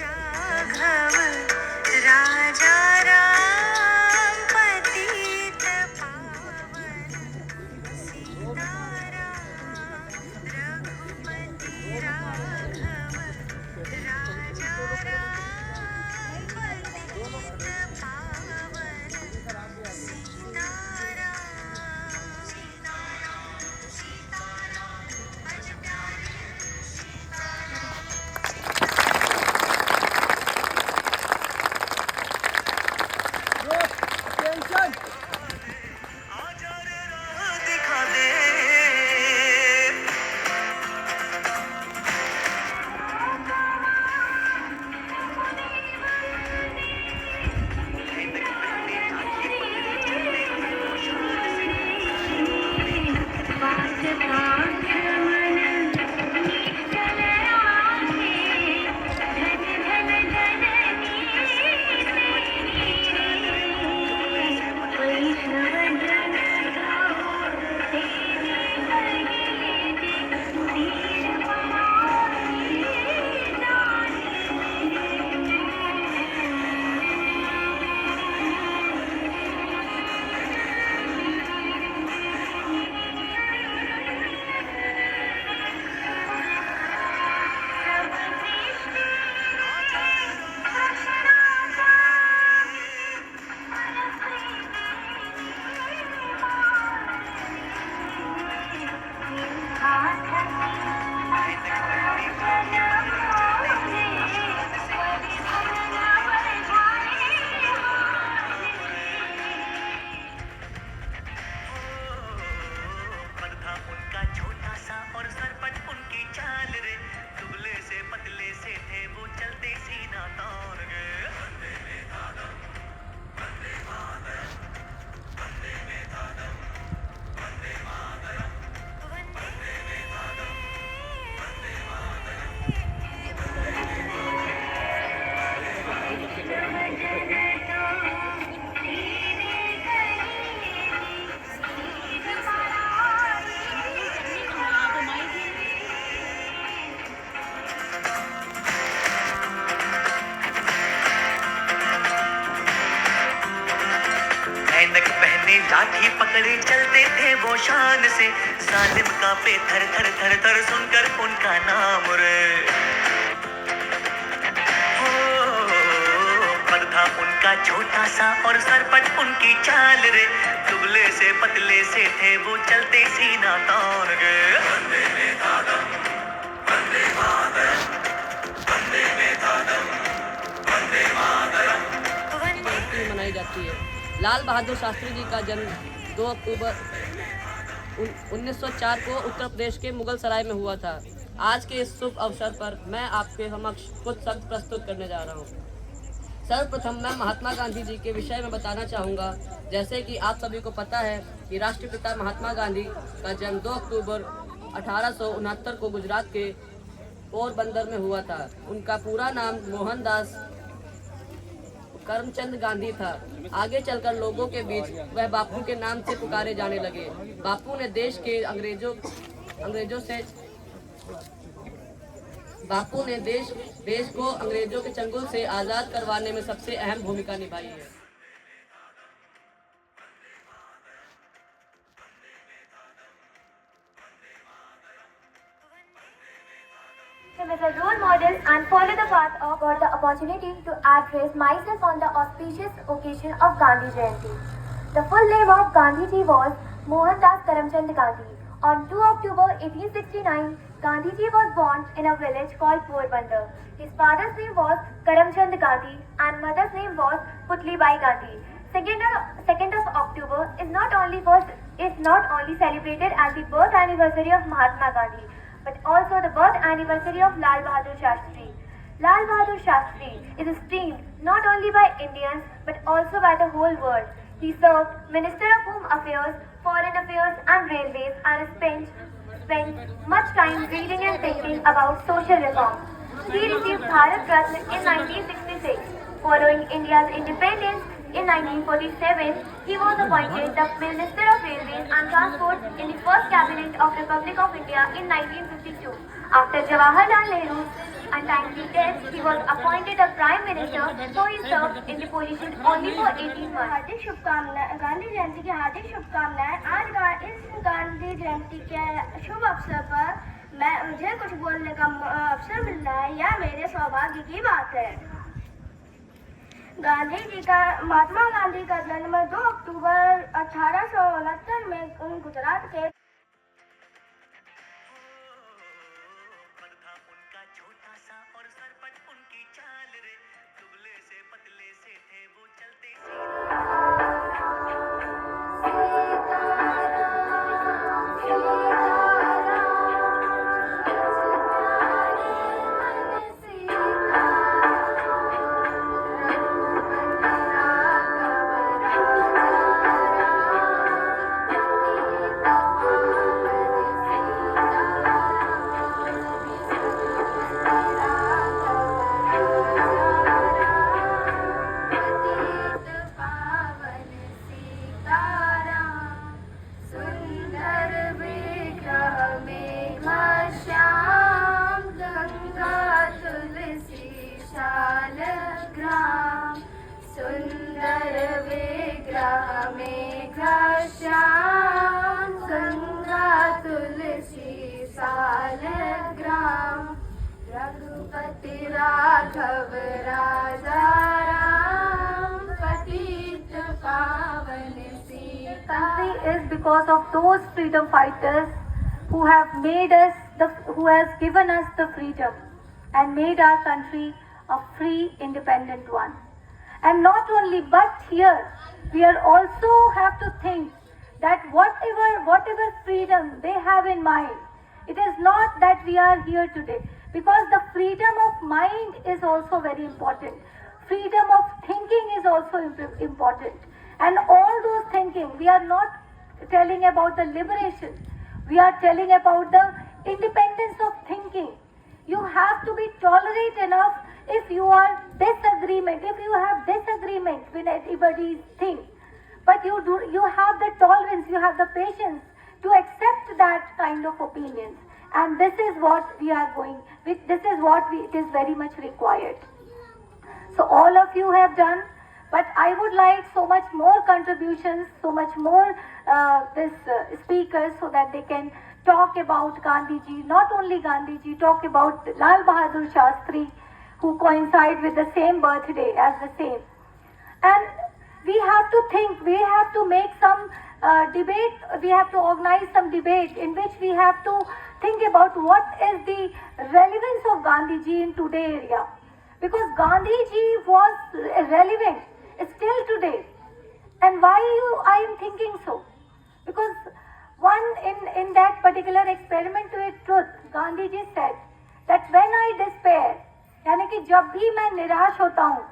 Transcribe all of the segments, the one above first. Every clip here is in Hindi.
राघव राजा राम पतित पावन सीताराम रघुपति राघव राजा राम पतित पावन लाठी पकड़े चलते थे वो शान से, जालिम कांपे थर थर थर थर सुनकर उनका नाम रे। हो पर था उनका छोटा सा और सरपट उनकी चाल रे, दुबले से पतले से थे वो चलते सीना तान गए। वंदे मातरम, वंदे मातरम, वंदे मातरम, वंदे मातरम। मनाई जाती है। लाल बहादुर शास्त्री जी का जन्म 2 अक्टूबर 1904 को उत्तर प्रदेश के मुगल सराय में हुआ था। आज के इस शुभ अवसर पर मैं आपके समक्ष कुछ शब्द प्रस्तुत करने जा रहा हूँ। सर्वप्रथम मैं महात्मा गांधी जी के विषय में बताना चाहूँगा। जैसे कि आप सभी को पता है कि राष्ट्रपिता महात्मा गांधी का जन्म 2 अक्टूबर 1869 को गुजरात के पोरबंदर में हुआ था। उनका पूरा नाम मोहनदास करमचंद गांधी था। आगे चलकर लोगों के बीच वह बापू के नाम से पुकारे जाने लगे। बापू ने देश को अंग्रेजों के चंगुल से आज़ाद करवाने में सबसे अहम भूमिका निभाई है। As a role model and follow the path of, got the opportunity to address myself on the auspicious occasion of Gandhi Jayanti. The full name of Gandhiji was Mohandas Karamchand Gandhi. On 2 October 1869, Gandhiji was born in a village called Porbandar. His father's name was Karamchand Gandhi and mother's name was Putlibai Gandhi. 2nd of October is not only celebrated as the birth anniversary of Mahatma Gandhi, but also the birth anniversary of Lal Bahadur Shastri. Lal Bahadur Shastri is esteemed not only by Indians but also by the whole world. He served Minister of Home Affairs, Foreign Affairs and Railways and spent much time reading and thinking about social reform. He received Bharat Ratna in 1966. Following India's independence in 1947, he was appointed the Minister of Railways and Transport in the first cabinet of Republic of India in 1952. After Jawaharlal Nehru's untimely death, he was appointed a prime minister, so he served in the position only for 18 months. हार्दिक शुभकामनाएं, गांधी जयंती की हार्दिक शुभकामनाएं। आज इस गांधी जयंती के शुभ अवसर पर मुझे कुछ बोलने का अवसर मिल रहा है, यह मेरे सौभाग्य की बात है। महात्मा गांधी का जन्म 2 अक्टूबर 1869 में गुजरात के कद था उनका छोटा सा और सरपट उनकी चाल रे, दुबले से पतले से थे वो चलते सीना। रघुपति राघव राजा राम, पतित पावन Sita. Country is because of those freedom fighters who have made us who has given us the freedom and made our country a free, independent one. And not only, but here we are also have to think that whatever freedom they have in mind, it is not that we are here today, because the freedom of mind is also very important. Freedom of thinking is also important. And all those thinking, we are not telling about the liberation. We are telling about the independence of thinking. You have to be tolerant enough if you are disagreement, if you have disagreement with anybody's thing. But you have the tolerance, you have the patience to accept that kind of opinions. And this is what we are going with, this is what it is very much required. So all of you have done, but I would like so much more contributions, so much more speakers, so that they can talk about Gandhiji, not only Gandhiji, talk about Lal Bahadur Shastri, who coincide with the same birthday as the same. And we have to think, we have to make some debate, we have to organize some debate in which we have to think about what is the relevance of Gandhiji in today's area. Because Gandhiji was relevant still today. And why I am thinking so? Because in that particular experiment with truth, Gandhiji said that when I despair, यानी कि जब भी मैं निराश होता हूँ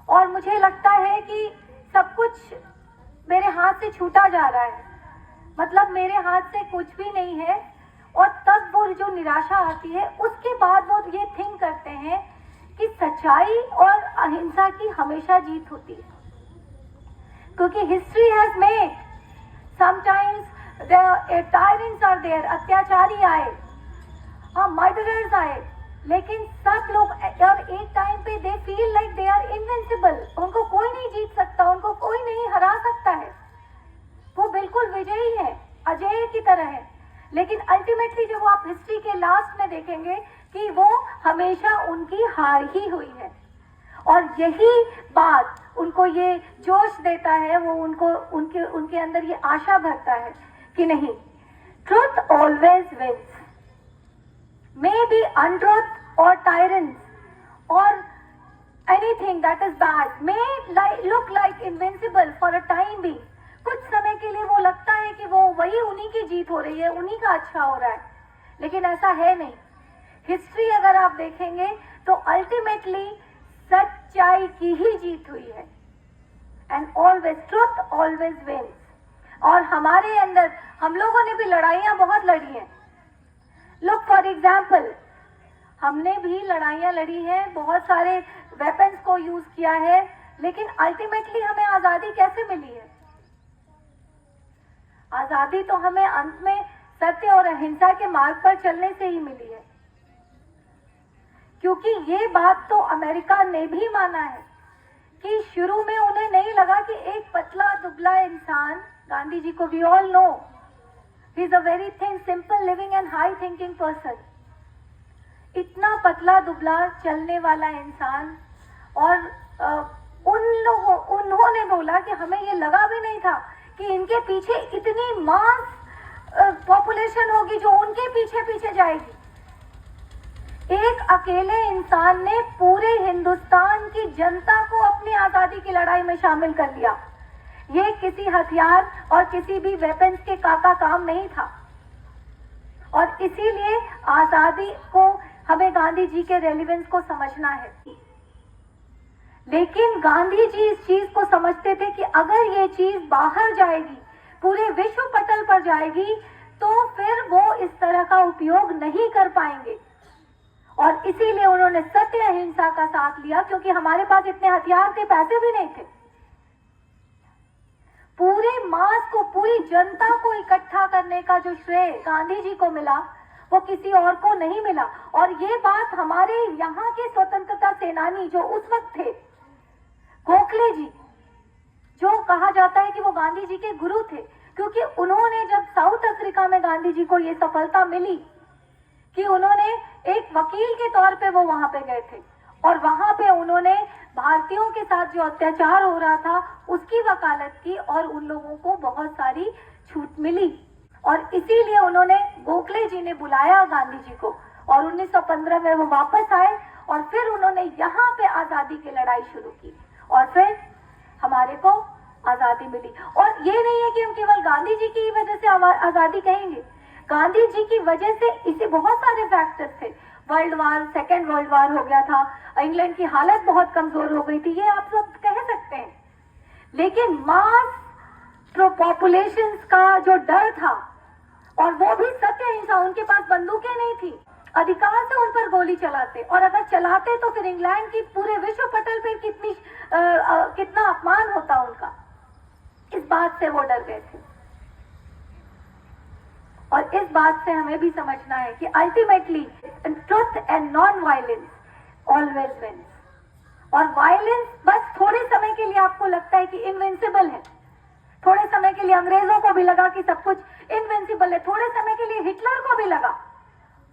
और मुझे लगता है कि सब कुछ मेरे हाथ से छूटा जा रहा है, मतलब मेरे हाथ से कुछ भी नहीं है, और तब वो जो निराशा आती है उसके बाद वो ये थिंक करते हैं कि सच्चाई और अहिंसा की हमेशा जीत होती है. क्योंकि history has made sometimes tyrants are there, अत्याचारी आए, मर्डरर्स आए, लेकिन सब लोग और एक टाइम पे they feel like they are invincible, उनको कोई नहीं जीत सकता, उनको कोई नहीं हरा सकता है, वो बिल्कुल विजयी है, अजय की तरह है. लेकिन अल्टीमेटली जब आप हिस्ट्री के लास्ट में देखेंगे कि वो हमेशा उनकी हार ही हुई है. और यही बात उनको ये जोश देता है, वो उनके अंदर ये आशा भरता है कि नहीं, truth always wins. Maybe untruth or tyrants or anything that is bad may look like invincible for a time being. कुछ समय के लिए वो लगता है कि वो वही उन्हीं की जीत हो रही है, उन्हीं का अच्छा हो रहा है, लेकिन ऐसा है नहीं. हिस्ट्री अगर आप देखेंगे तो अल्टीमेटली सच्चाई की ही जीत हुई है. And always truth always wins. और हमारे अंदर हम लोगों ने भी लड़ाइयाँ बहुत लड़ी हैं. लुक फॉर एग्जाम्पल, हमने भी लड़ाइयाँ लड़ी हैं, बहुत सारे वेपन्स को यूज किया है, लेकिन अल्टीमेटली हमें आज़ादी कैसे मिली है? आज़ादी तो हमें अंत में सत्य और अहिंसा के मार्ग पर चलने से ही मिली है. क्योंकि ये बात तो अमेरिका ने भी माना है कि शुरू में उन्हें नहीं लगा कि एक पतला दुबला इंसान, गांधी जी को we all know he is a very thin simple living and high thinking person, इतना पतला दुबला चलने वाला इंसान, और उन्होंने बोला कि हमें ये लगा भी नहीं था कि इनके पीछे इतनी मास पॉपुलेशन होगी जो उनके पीछे पीछे जाएगी। एक अकेले इंसान ने पूरे हिंदुस्तान की जनता को अपनी आजादी की लड़ाई में शामिल कर लिया। ये किसी हथियार और किसी भी वेपन्स के का काम नहीं था, और इसीलिए आजादी को हमें गांधी जी के रेलिवेंस को समझना है। लेकिन गांधी जी इस चीज को समझते थे कि अगर ये चीज बाहर जाएगी, पूरे विश्व पटल पर जाएगी, तो फिर वो इस तरह का उपयोग नहीं कर पाएंगे, और इसीलिए उन्होंने सत्य अहिंसा का साथ लिया। क्योंकि हमारे पास इतने हथियार थे, पैसे भी नहीं थे। पूरे मास को, पूरी जनता को इकट्ठा करने का जो श्रेय गांधी जी को मिला वो किसी और को नहीं मिला। और ये बात हमारे यहाँ के स्वतंत्रता सेनानी जो उस वक्त थे, गोखले जी, जो कहा जाता है कि वो गांधी जी के गुरु थे, क्योंकि उन्होंने जब साउथ अफ्रीका में गांधी जी को ये सफलता मिली कि उन्होंने एक वकील के तौर पे वो वहां पे गए थे, और वहां पे उन्होंने भारतीयों के साथ जो अत्याचार हो रहा था उसकी वकालत की, और उन लोगों को बहुत सारी छूट मिली। और इसीलिए उन्होंने, गोखले जी ने बुलाया गांधी जी को, और 1915 में वो वापस आए, और फिर उन्होंने यहाँ पे आजादी की लड़ाई शुरू की, और फिर हमारे को आजादी मिली। और ये नहीं है कि हम केवल गांधी जी की वजह से आजादी कहेंगे, गांधी जी की वजह से इसे बहुत सारे फैक्टर्स थे। World war, second world war हो गया था, इंग्लैंड की हालत बहुत कमजोर हो गई थी, ये आप सब कह सकते हैं। लेकिन मास पॉपुलेशन का जो डर था, और वो भी सत्य अहिंसा, उनके पास बंदूकें नहीं थी, अधिकार से उन पर गोली चलाते, और अगर चलाते तो फिर इंग्लैंड की पूरे विश्व पटल पे कितना अपमान होता उनका। इस बात से वो डर गए थे, और इस बात से हमें भी समझना है कि ultimately truth and non violence always wins. और वायलेंस बस थोड़े समय के लिए आपको लगता है कि इनविंसिबल है, थोड़े समय के लिए अंग्रेजों को भी लगा कि सब कुछ इनविंसिबल है, थोड़े समय के लिए हिटलर को भी लगा,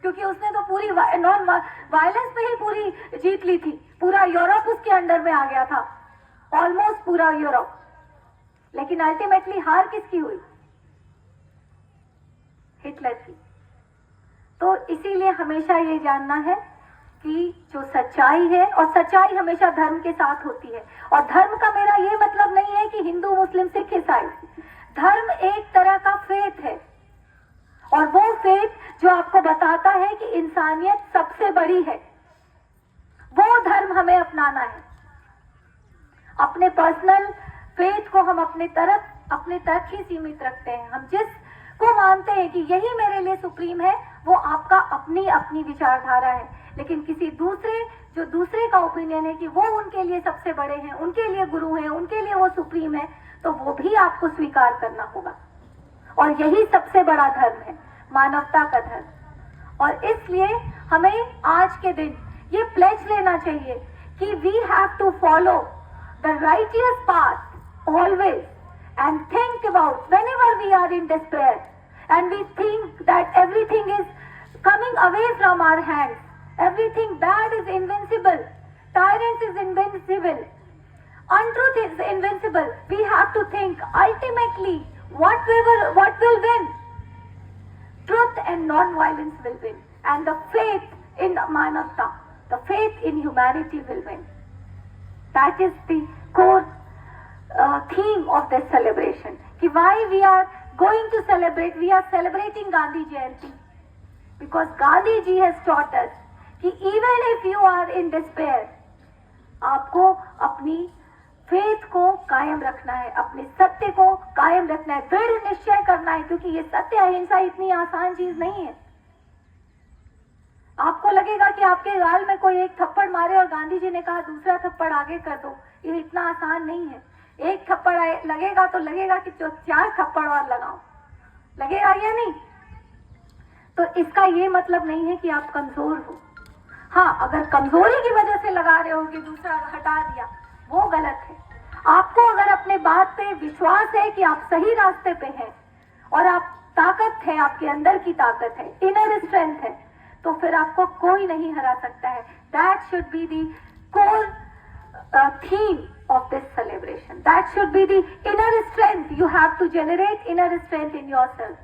क्योंकि उसने तो पूरी नॉन वायलेंस पे ही पूरी जीत ली थी, पूरा यूरोप उसके अंडर में आ गया था, ऑलमोस्ट पूरा यूरोप। लेकिन अल्टीमेटली हार किसकी हुई? हिटलर की। तो इसीलिए हमेशा ये जानना है कि जो सच्चाई है, और सच्चाई हमेशा धर्म के साथ होती है, और धर्म का मेरा ये मतलब नहीं है कि हिंदू, मुस्लिम, सिख, ईसाई। धर्म एक तरह का फेथ है, और वो फेथ जो आपको बताता है कि इंसानियत सबसे बड़ी है, वो धर्म हमें अपनाना है। अपने पर्सनल फेथ को हम अपने तक ही सीमित रखते हैं। हम जिसको मानते हैं कि यही मेरे लिए सुप्रीम है, वो आपका अपनी विचारधारा है। लेकिन किसी दूसरे का ओपिनियन है कि वो उनके लिए सबसे बड़े हैं, उनके लिए गुरु हैं, उनके लिए वो सुप्रीम है, तो वो भी आपको स्वीकार करना होगा। और यही सबसे बड़ा धर्म है, मानवता का धर्म। और इसलिए हमें आज के दिन ये प्लेज लेना चाहिए कि we have to follow the righteous path always, and think about whenever we are in despair and we think that everything is coming away from our hands, everything bad is invincible, tyrants is invincible, untruth is invincible, we have to think ultimately what will win? Truth and non-violence will win, and the faith in manavta, the faith in humanity will win. That is the core theme of this celebration. कि why we are going to celebrate? We are celebrating Gandhi Jayanti because Gandhi ji has taught us कि even if you are in despair, आपको अपनी फेथ को कायम रखना है, अपने सत्य को कायम रखना है, दृढ़ निश्चय करना है, क्योंकि ये सत्य अहिंसा इतनी आसान चीज नहीं है। आपको लगेगा कि आपके गाल में कोई एक थप्पड़ मारे और गांधी जी ने कहा दूसरा थप्पड़ आगे कर दो, ये इतना आसान नहीं है। एक थप्पड़ लगेगा तो लगेगा कि 4 थप्पड़ और लगाओ, लगेगा या नहीं? तो इसका ये मतलब नहीं है कि आप कमजोर हो। हाँ, अगर कमजोरी की वजह से लगा रहे हो कि दूसरा हटा दिया, वो गलत है। आपको अगर अपने बात पे विश्वास है कि आप सही रास्ते पे हैं और आप ताकत है, आपके अंदर की ताकत है, इनर स्ट्रेंथ है, तो फिर आपको कोई नहीं हरा सकता है। That should be the core theme of this celebration. That should be the inner strength. You have to generate inner strength in yourself,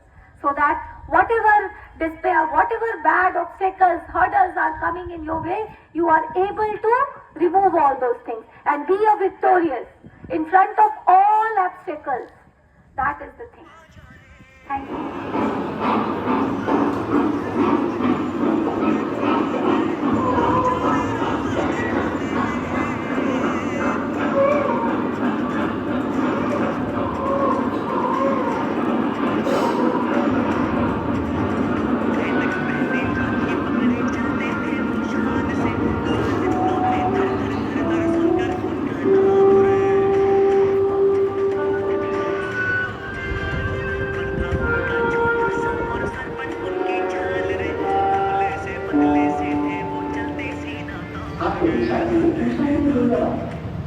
so that whatever despair, whatever bad obstacles, hurdles are coming in your way, you are able to remove all those things and be a victorious in front of all obstacles. That is the thing. Thank you.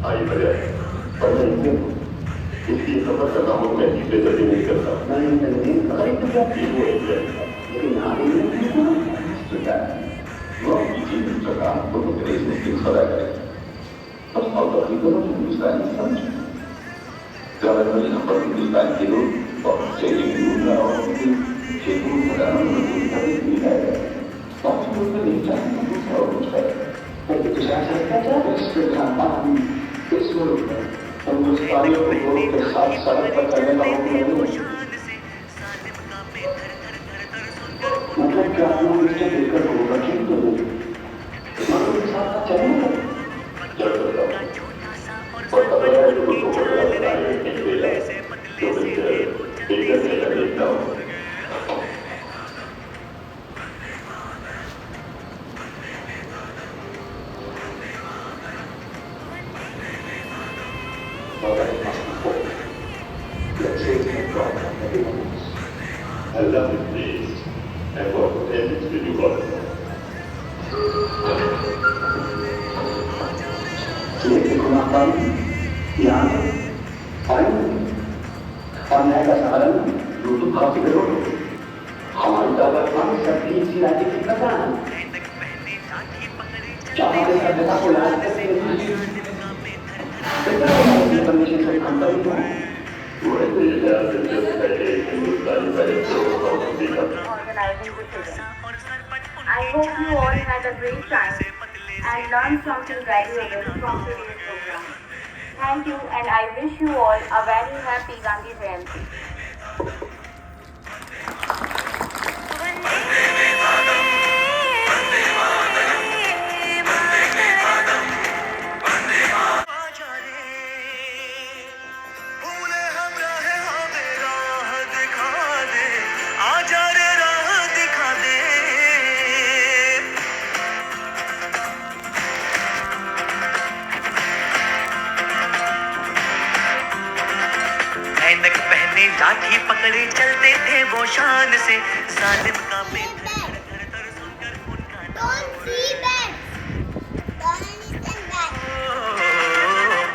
आई बजाय पर मैं इंडियन हूँ, इसलिए सफर करना हो मैं चीजें जल्दी नहीं करता। के साथ सड़क पर चलने का मतलब क्या लोग इसको देखकर होगा ठीक तो के साथ चलेंगे I love it, please. And what ends did you want to know? और नया का सहारा यूट्यूब काफी करोगे हमारी ताकत हम सभी इसी राज्य की पहचान क्या हमारे सभ्यता को याद करते परमिशन से हम करेंगे Organizing this event. I hope you all had a great time and learned something valuable from today's program. Thank you, and I wish you all a very happy Gandhi Jayanti. ऐनक पहने लाठी पकड़े चलते थे वो शान से जालिम का पेट थर थर थर सुनकर उनका Don't see that. Don't understand that.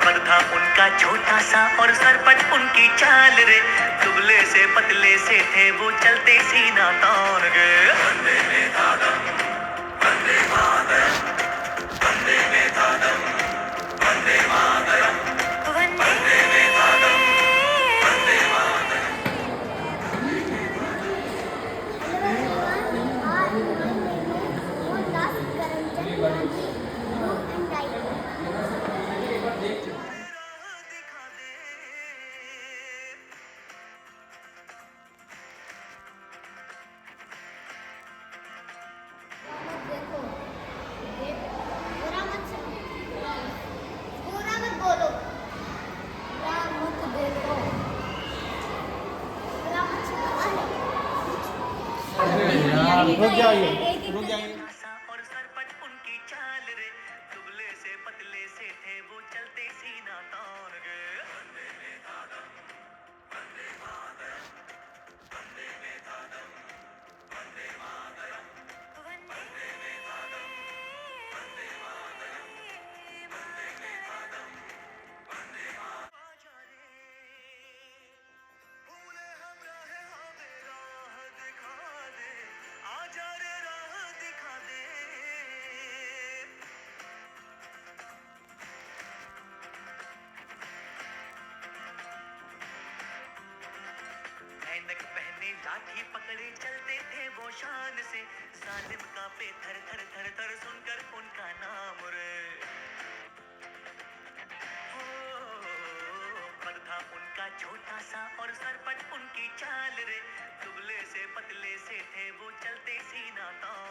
पर था उनका छोटा सा और सरपट उनकी चाल रे दुबले से पतले से थे वो चलते सीना तान गए वंदे मातरम वंदे मातरम वंदे मातरम वंदे मातरम वंदे मातरम वंदे मातरम रुक जाइए और सरपट उनकी चाल रे दुबले से पतले से थे वो चलते सीना तान गए वंदे मातरम वंदे मातरम वंदे मातरम वंदे मातरम वंदे मातरम पकड़े चलते थे वो शान से, जालिम का पे थर थर थर थर सुनकर उनका नाम रे। हो पर था उनका छोटा सा और सरपट उनकी चाल रे, दुबले से पतले से थे वो चलते सीना तान